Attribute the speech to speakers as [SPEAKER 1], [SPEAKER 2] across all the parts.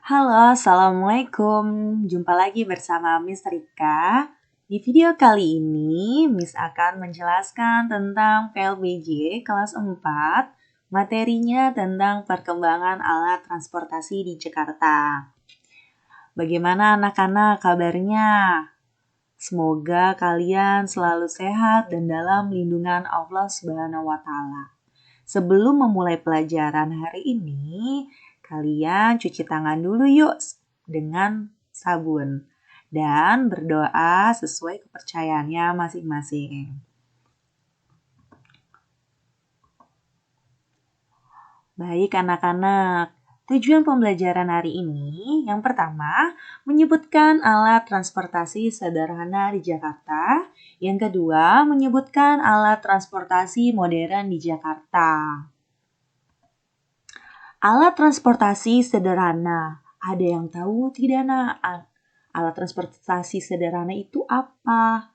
[SPEAKER 1] Halo, Assalamualaikum. Jumpa lagi bersama Miss Rika. Di video kali ini, Miss akan menjelaskan tentang PLBJ kelas 4, materinya tentang perkembangan alat transportasi di Jakarta. Bagaimana anak-anak kabarnya? Semoga kalian selalu sehat dan dalam lindungan Allah Subhanahu wa Ta'ala. Sebelum memulai pelajaran hari ini, kalian cuci tangan dulu yuk dengan sabun dan berdoa sesuai kepercayaannya masing-masing. Baik anak-anak, tujuan pembelajaran hari ini yang pertama menyebutkan alat transportasi sederhana di Jakarta. Yang kedua menyebutkan alat transportasi modern di Jakarta. Alat transportasi sederhana. Ada yang tahu tidak nak? Alat transportasi sederhana itu apa?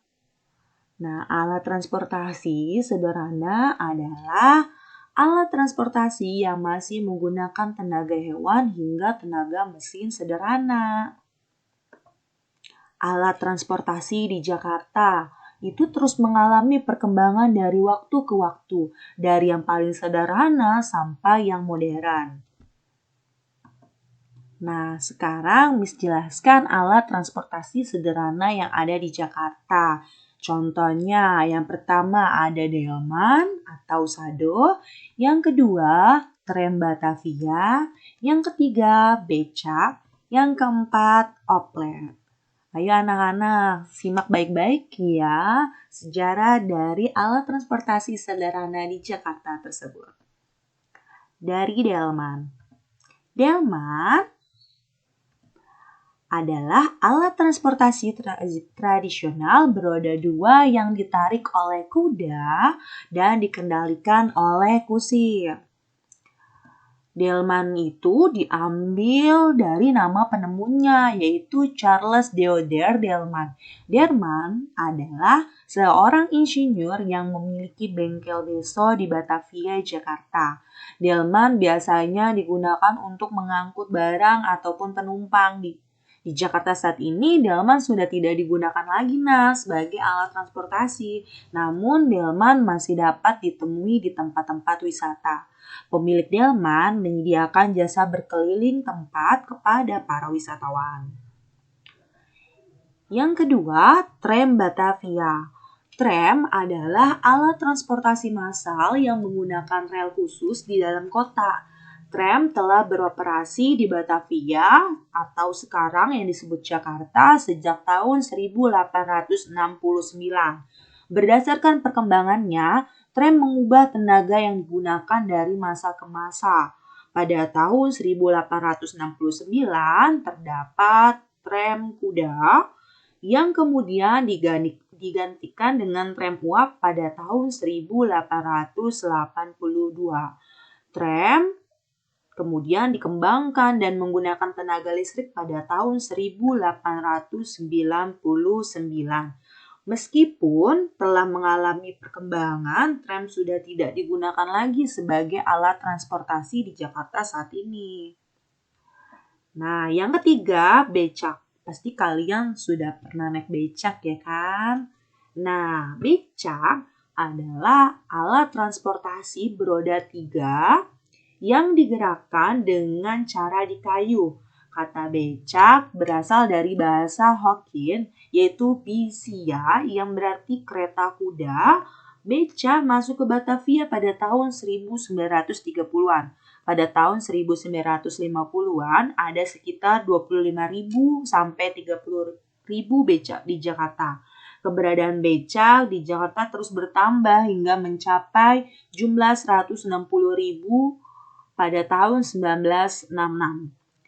[SPEAKER 1] Nah, alat transportasi sederhana adalah alat transportasi yang masih menggunakan tenaga hewan hingga tenaga mesin sederhana. Alat transportasi di Jakarta itu terus mengalami perkembangan dari waktu ke waktu, dari yang paling sederhana sampai yang modern. Nah, sekarang Miss jelaskan alat transportasi sederhana yang ada di Jakarta. Contohnya, yang pertama ada delman atau sado, yang kedua tram Batavia, yang ketiga becak, yang keempat oplet. Ayo anak-anak, simak baik-baik ya sejarah dari alat transportasi sederhana di Jakarta tersebut. Dari delman. Delman adalah alat transportasi tradisional beroda dua yang ditarik oleh kuda dan dikendalikan oleh kusir. Delman itu diambil dari nama penemunya, yaitu Charles Theodore Delman. Delman adalah seorang insinyur yang memiliki bengkel deso di Batavia, Jakarta. Delman biasanya digunakan untuk mengangkut barang ataupun penumpang. Di Jakarta saat ini, delman sudah tidak digunakan lagi sebagai alat transportasi. Namun, delman masih dapat ditemui di tempat-tempat wisata. Pemilik delman menyediakan jasa berkeliling tempat kepada para wisatawan. Yang kedua, tram Batavia. Tram adalah alat transportasi massal yang menggunakan rel khusus di dalam kota. Tram telah beroperasi di Batavia atau sekarang yang disebut Jakarta sejak tahun 1869. Berdasarkan perkembangannya, tram mengubah tenaga yang digunakan dari masa ke masa. Pada tahun 1869 terdapat tram kuda yang kemudian digantikan dengan tram uap pada tahun 1882. Tram kemudian dikembangkan dan menggunakan tenaga listrik pada tahun 1899. Meskipun telah mengalami perkembangan, tram sudah tidak digunakan lagi sebagai alat transportasi di Jakarta saat ini. Nah, yang ketiga, becak. Pasti kalian sudah pernah naik becak ya kan? Nah, becak adalah alat transportasi beroda 3 yang digerakkan dengan cara di kayu. Kata becak berasal dari bahasa Hokkien, yaitu bisia yang berarti kereta kuda. Becak masuk ke Batavia pada tahun 1930-an. Pada tahun 1950-an ada sekitar 25.000 sampai 30.000 becak di Jakarta. Keberadaan becak di Jakarta terus bertambah hingga mencapai jumlah 160.000 pada tahun 1966.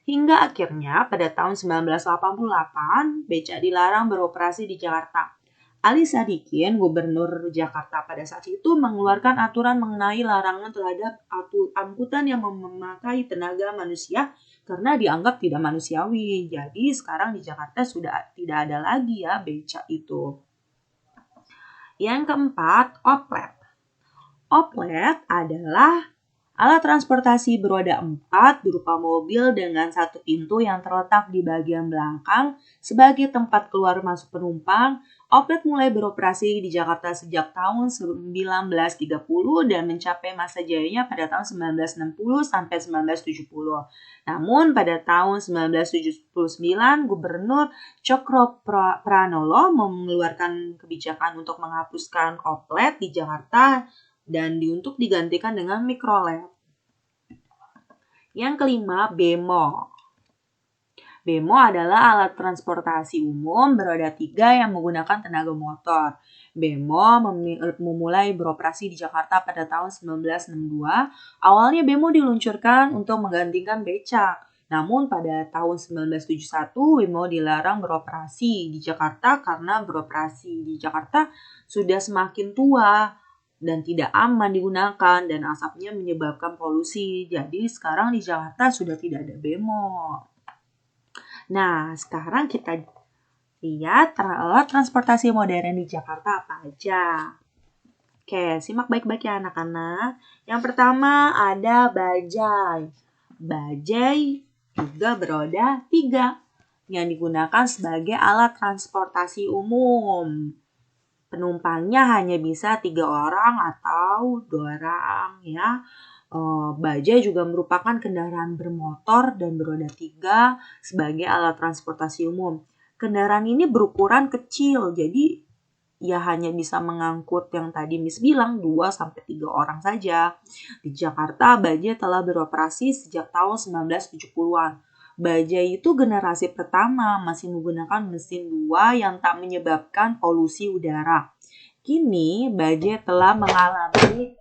[SPEAKER 1] Hingga akhirnya pada tahun 1988, becak dilarang beroperasi di Jakarta. Ali Sadikin, gubernur Jakarta pada saat itu, mengeluarkan aturan mengenai larangan terhadap angkutan yang memakai tenaga manusia karena dianggap tidak manusiawi. Jadi sekarang di Jakarta sudah tidak ada lagi ya becak itu. Yang keempat, oplet. Oplet adalah Alat transportasi beroda 4 berupa mobil dengan satu pintu yang terletak di bagian belakang sebagai tempat keluar masuk penumpang. Oplet mulai beroperasi di Jakarta sejak tahun 1930 dan mencapai masa jayanya pada tahun 1960 sampai 1970. Namun pada tahun 1979, Gubernur Cokro Pranolo mengeluarkan kebijakan untuk menghapuskan oplet di Jakarta dan untuk digantikan dengan mikrolet. Yang kelima, bemo. Bemo adalah alat transportasi umum beroda 3 yang menggunakan tenaga motor. Bemo memulai beroperasi di Jakarta pada tahun 1962. Awalnya bemo diluncurkan untuk menggantikan becak. Namun pada tahun 1971, bemo dilarang beroperasi di Jakarta karena beroperasi di Jakarta sudah semakin tua dan tidak aman digunakan dan asapnya menyebabkan polusi. Jadi sekarang di Jakarta sudah tidak ada bemo. Nah, sekarang kita lihat alat transportasi modern di Jakarta apa aja. Oke, simak baik-baik ya anak-anak. Yang pertama ada bajai. Bajai juga beroda 3 yang digunakan sebagai alat transportasi umum. Penumpangnya hanya bisa 3 orang atau 2 orang ya. Bajai juga merupakan kendaraan bermotor dan beroda 3 sebagai alat transportasi umum. Kendaraan ini berukuran kecil, jadi ya hanya bisa mengangkut yang tadi Miss bilang 2-3 orang saja. Di Jakarta, bajai telah beroperasi sejak tahun 1970-an. Bajai itu generasi pertama masih menggunakan mesin 2 yang tak menyebabkan polusi udara. Kini, bajai telah mengalami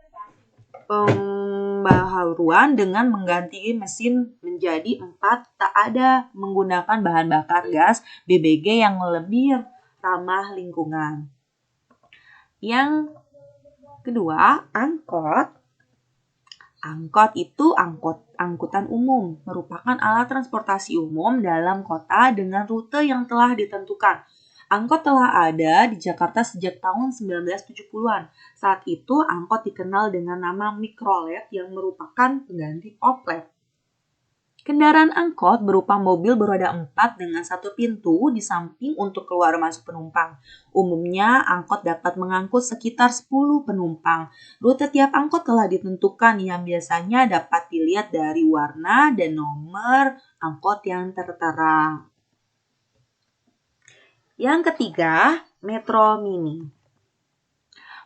[SPEAKER 1] pembaharuan dengan mengganti mesin menjadi 4 tak ada menggunakan bahan bakar gas BBG yang lebih ramah lingkungan. Yang kedua, angkot. Angkot itu angkutan umum, merupakan alat transportasi umum dalam kota dengan rute yang telah ditentukan. Angkot telah ada di Jakarta sejak tahun 1970-an. Saat itu, angkot dikenal dengan nama mikrolet yang merupakan pengganti oplet. Kendaraan angkot berupa mobil beroda 4 dengan satu pintu di samping untuk keluar masuk penumpang. Umumnya, angkot dapat mengangkut sekitar 10 penumpang. Rute tiap angkot telah ditentukan yang biasanya dapat dilihat dari warna dan nomor angkot yang tertera. Yang ketiga, Metro Mini.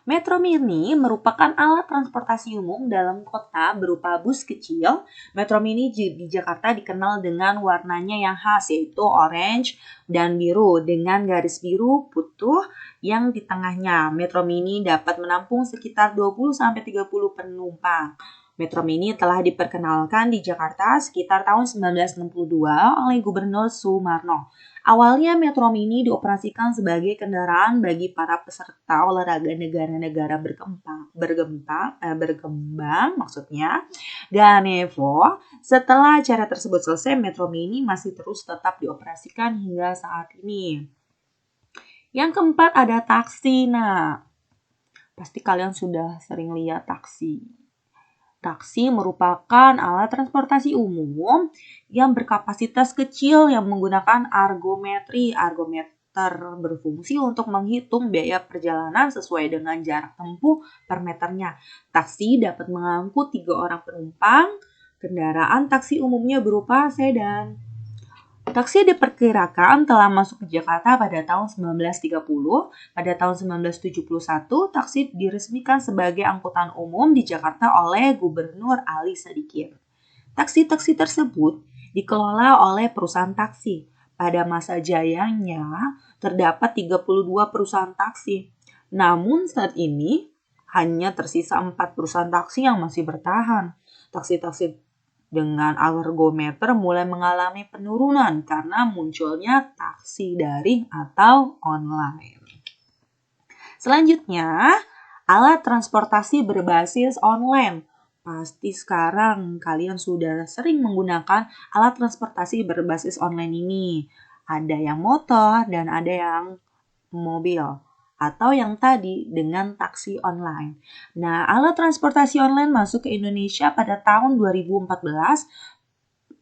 [SPEAKER 1] Metro Mini merupakan alat transportasi umum dalam kota berupa bus kecil. Metro Mini di Jakarta dikenal dengan warnanya yang khas, yaitu orange dan biru dengan garis biru putih yang di tengahnya. Metro Mini dapat menampung sekitar 20-30 penumpang. Metro Mini telah diperkenalkan di Jakarta sekitar tahun 1962 oleh Gubernur Sumarno. Awalnya Metro Mini dioperasikan sebagai kendaraan bagi para peserta olahraga negara-negara berkembang maksudnya. Dan Evo, setelah acara tersebut selesai, Metro Mini masih terus tetap dioperasikan hingga saat ini. Yang keempat ada taksi. Nah, pasti kalian sudah sering lihat taksi. Taksi merupakan alat transportasi umum yang berkapasitas kecil yang menggunakan argometri. Argometer berfungsi untuk menghitung biaya perjalanan sesuai dengan jarak tempuh per meternya. Taksi dapat mengangkut 3 orang penumpang. Kendaraan taksi umumnya berupa sedan. Taksi diperkirakan telah masuk ke Jakarta pada tahun 1930. Pada tahun 1971, taksi diresmikan sebagai angkutan umum di Jakarta oleh Gubernur Ali Sadikin. Taksi-taksi tersebut dikelola oleh perusahaan taksi. Pada masa jayanya, terdapat 32 perusahaan taksi. Namun saat ini, hanya tersisa 4 perusahaan taksi yang masih bertahan. Taksi-taksi dengan argometer mulai mengalami penurunan karena munculnya taksi daring atau online. Selanjutnya, alat transportasi berbasis online. Pasti sekarang kalian sudah sering menggunakan alat transportasi berbasis online ini. Ada yang motor dan ada yang mobil. atau yang tadi dengan taksi online. Nah, alat transportasi online masuk ke Indonesia pada tahun 2014.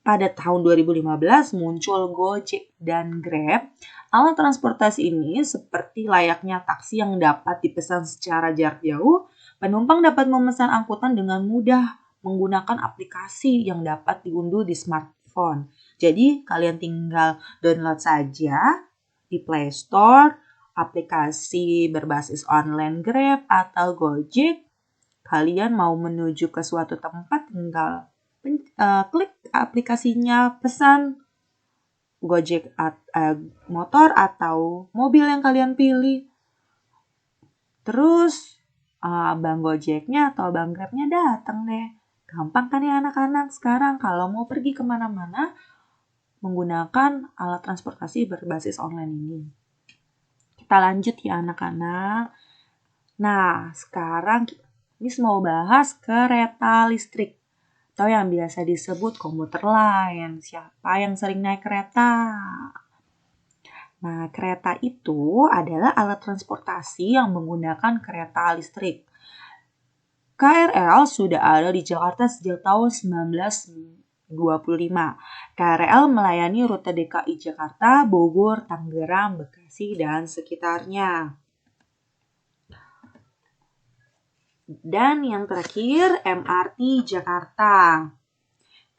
[SPEAKER 1] Pada tahun 2015 muncul Gojek dan Grab. Alat transportasi ini seperti layaknya taksi yang dapat dipesan secara jarak jauh. Penumpang dapat memesan angkutan dengan mudah menggunakan aplikasi yang dapat diunduh di smartphone. Jadi kalian tinggal download saja di Play Store aplikasi berbasis online Grab atau Gojek. Kalian mau menuju ke suatu tempat tinggal klik aplikasinya, pesan Gojek motor atau mobil yang kalian pilih. Terus Bang Gojeknya atau Bang Grabnya datang deh. Gampang kan ya anak-anak sekarang kalau mau pergi kemana-mana menggunakan alat transportasi berbasis online ini. Kita lanjut ya anak-anak. Nah, sekarang Miss mau bahas kereta listrik atau yang biasa disebut komuter lain. Siapa yang sering naik kereta? Nah, kereta itu adalah alat transportasi yang menggunakan kereta listrik. KRL sudah ada di Jakarta sejak tahun 1925. KRL melayani rute DKI Jakarta, Bogor, Tangerang, Bekasi, dan sekitarnya. Dan yang terakhir, MRT Jakarta.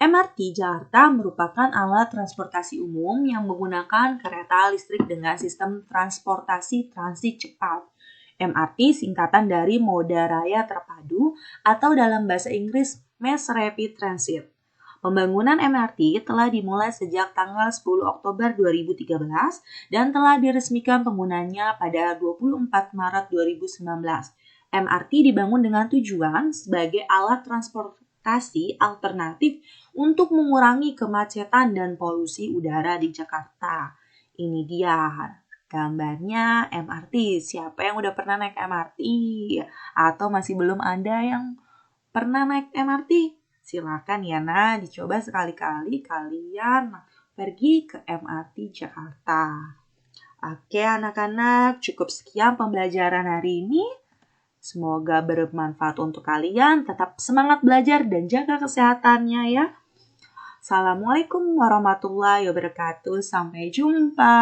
[SPEAKER 1] MRT Jakarta merupakan alat transportasi umum yang menggunakan kereta listrik dengan sistem transportasi transit cepat. MRT singkatan dari Moda Raya Terpadu atau dalam bahasa Inggris Mass Rapid Transit. Pembangunan MRT telah dimulai sejak tanggal 10 Oktober 2013 dan telah diresmikan penggunanya pada 24 Maret 2019. MRT dibangun dengan tujuan sebagai alat transportasi alternatif untuk mengurangi kemacetan dan polusi udara di Jakarta. Ini dia gambarnya MRT. Siapa yang udah pernah naik MRT? Atau masih belum ada yang pernah naik MRT? Silakan ya dicoba sekali-kali kalian pergi ke MRT Jakarta. Oke anak-anak, cukup sekian pembelajaran hari ini. Semoga bermanfaat untuk kalian. Tetap semangat belajar dan jaga kesehatannya ya. Assalamualaikum warahmatullahi wabarakatuh. Sampai jumpa.